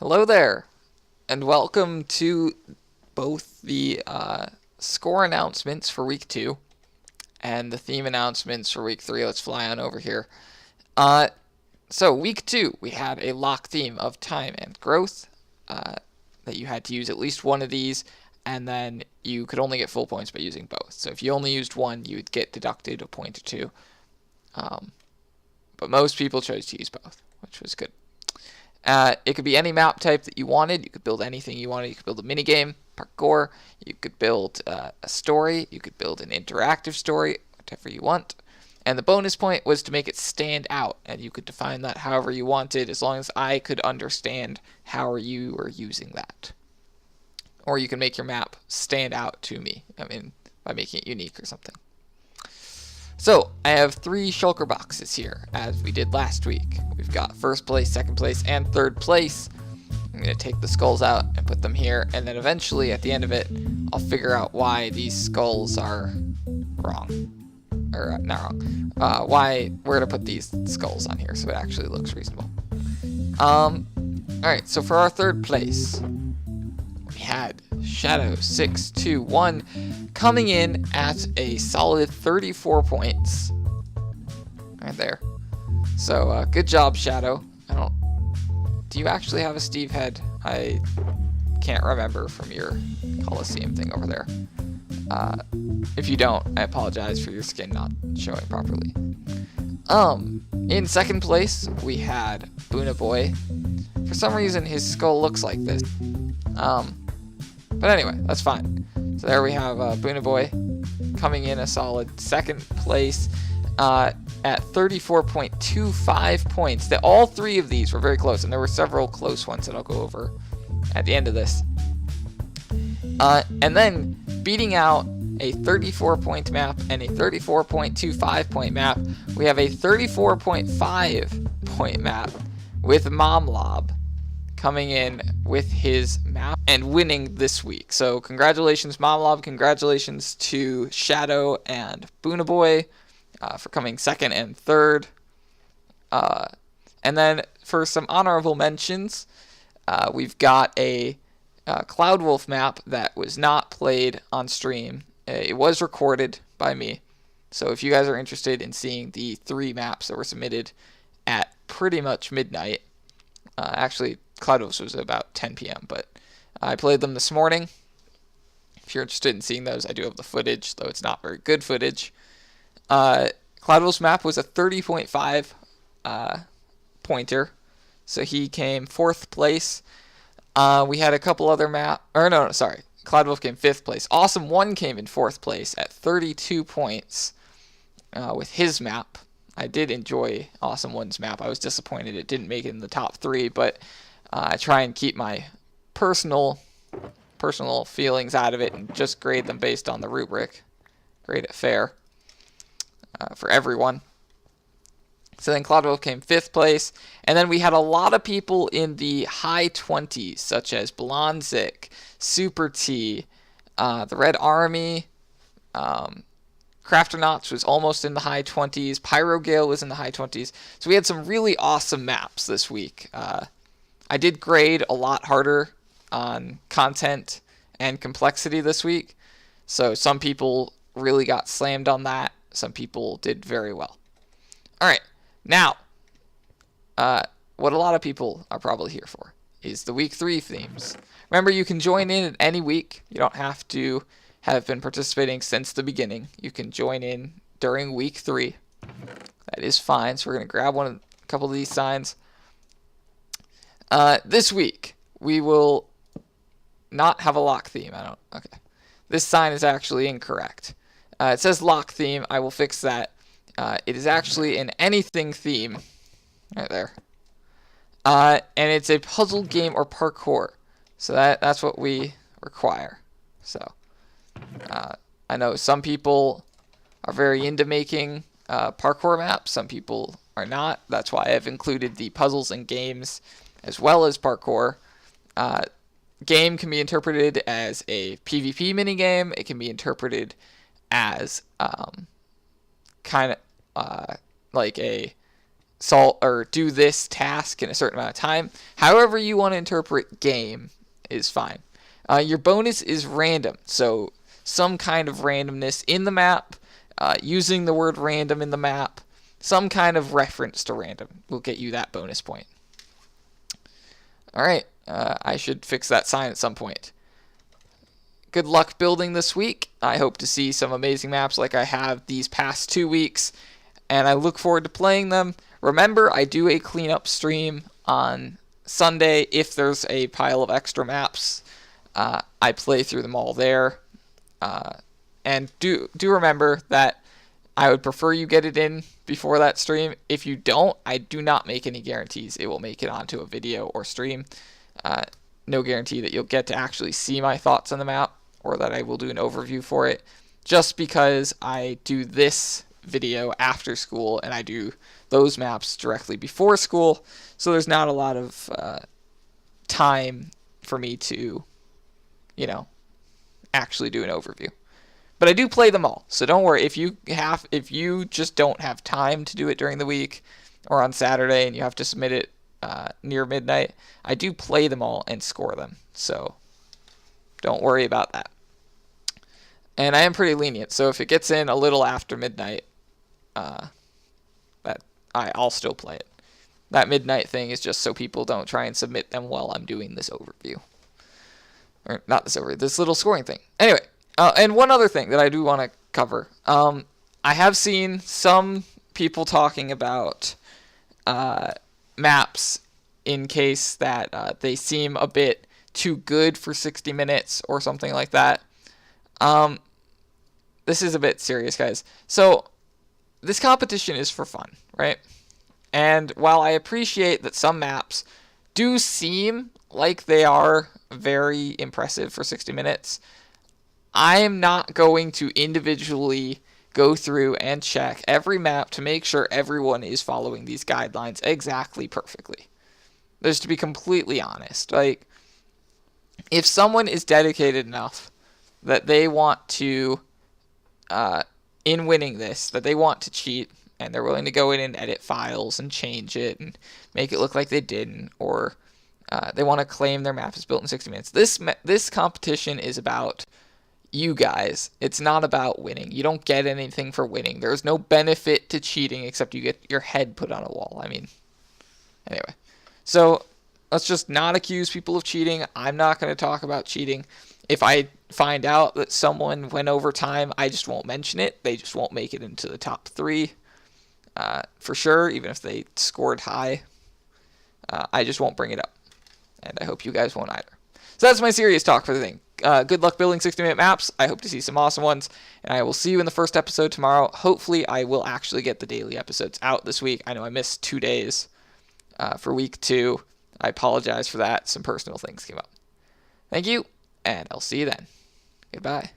Hello there, and welcome to both the score announcements for week 2 and the theme announcements for week 3. Let's fly on over here. Uh, so, week 2, we had a lock theme of time and growth that you had to use at least one of these, and then you could only get full points by using both. So, if you only used one, you would get deducted a point or two. But most people chose to use both, which was good. It could be any map type that you wanted. You could build anything you wanted. You could build a minigame, parkour. You could build a story. You could build an interactive story, whatever you want. And the bonus point was to make it stand out, and you could define that however you wanted, as long as I could understand how you were using that. Or you can make your map stand out to me, by making it unique or something. So, I have 3 shulker boxes here, as we did last week. We've got first place, second place, and third place. I'm going to take the skulls out and put them here, and then eventually, at the end of it, I'll figure out why these skulls are wrong. Or, not wrong. Why we're going to put these skulls on here, so it actually looks reasonable. Alright, so for our third place, we had Shadow621 coming in at a solid 34 points. Right there. So, good job, Shadow. Do you actually have a Steve head? I can't remember from your Coliseum thing over there. If you don't, I apologize for your skin not showing properly. In second place, we had Boona Boy. For some reason, his skull looks like this. But anyway, that's fine. So there we have Boona Boy coming in a solid second place at 34.25 points. All 3 of these were very close, and there were several close ones that I'll go over at the end of this. And then beating out a 34-point map and a 34.25-point map, we have a 34.5-point map with Momlob coming in with his map and winning this week. So congratulations, Momlob. Congratulations to Shadow and Boona Boy for coming second and third. And then for some honorable mentions, we've got a Cloud Wolf map that was not played on stream. It was recorded by me. So if you guys are interested in seeing the 3 maps that were submitted at pretty much midnight, actually Cloud Wolves was about 10 p.m., but I played them this morning. If you're interested in seeing those, I do have the footage, though it's not very good footage. Cloud Wolves map was a 30.5 pointer, so he came 4th place. We had a couple other Cloud Wolf came 5th place. Awesome 1 came in 4th place at 32 points with his map. I did enjoy Awesome 1's map. I was disappointed it didn't make it in the top 3, but I try and keep my personal feelings out of it and just grade them based on the rubric. Grade it fair for everyone. So then Cloud Wolf came 5th place, and then we had a lot of people in the high 20s, such as Blonzik, Super T, the Red Army, Crafternauts was almost in the high 20s, Pyrogale was in the high 20s, so we had some really awesome maps this week. I did grade a lot harder on content and complexity this week, so some people really got slammed on that, some people did very well. Alright, now, what a lot of people are probably here for is the week 3 themes. Remember, you can join in at any week. You don't have to have been participating since the beginning. You can join in during week 3. That is fine. So we're going to grab a couple of these signs. This week, we will not have a lock theme. Okay. This sign is actually incorrect. It says lock theme. I will fix that. It is actually an anything theme. Right there. And it's a puzzle game or parkour. So that's what we require. So I know some people are very into making parkour maps. Some people are not. That's why I've included the puzzles and games as well as parkour. Game can be interpreted as a PvP minigame. It can be interpreted as kind of like a do this task in a certain amount of time. However you want to interpret game is fine. Your bonus is random, so some kind of randomness in the map, using the word random in the map, some kind of reference to random will get you that bonus point. Alright, I should fix that sign at some point. Good luck building this week. I hope to see some amazing maps like I have these past 2 weeks, and I look forward to playing them. Remember, I do a cleanup stream on Sunday. If there's a pile of extra maps, I play through them all there. And do remember that I would prefer you get it in before that stream. If you don't, I do not make any guarantees it will make it onto a video or stream. No guarantee that you'll get to actually see my thoughts on the map or that I will do an overview for it, just because I do this video after school and I do those maps directly before school, so there's not a lot of time for me to, actually do an overview. But I do play them all, so don't worry. If you just don't have time to do it during the week or on Saturday and you have to submit it near midnight, I do play them all and score them, so don't worry about that. And I am pretty lenient, so if it gets in a little after midnight, I'll still play it. That midnight thing is just so people don't try and submit them while I'm doing this overview. Or not this overview, this little scoring thing. Anyway, and one other thing that I do want to cover. I have seen some people talking about maps in case that they seem a bit too good for 60 minutes or something like that. This is a bit serious, guys. So this competition is for fun, right? And while I appreciate that some maps do seem like they are very impressive for 60 minutes, I am not going to individually go through and check every map to make sure everyone is following these guidelines exactly perfectly. Just to be completely honest, like, if someone is dedicated enough that they want to, in winning this, that they want to cheat, and they're willing to go in and edit files and change it and make it look like they didn't, or they want to claim their map is built in 60 minutes. This competition is about you guys. It's not about winning. You don't get anything for winning. There's no benefit to cheating except you get your head put on a wall. I mean, anyway. So let's just not accuse people of cheating. I'm not going to talk about cheating. If I find out that someone went over time, I just won't mention it. They just won't make it into the top 3. For sure, even if they scored high. I just won't bring it up. And I hope you guys won't either. So that's my serious talk for the thing. Good luck building 60-minute maps. I hope to see some awesome ones. And I will see you in the first episode tomorrow. Hopefully, I will actually get the daily episodes out this week. I know I missed 2 days for week 2. I apologize for that. Some personal things came up. Thank you, and I'll see you then. Goodbye.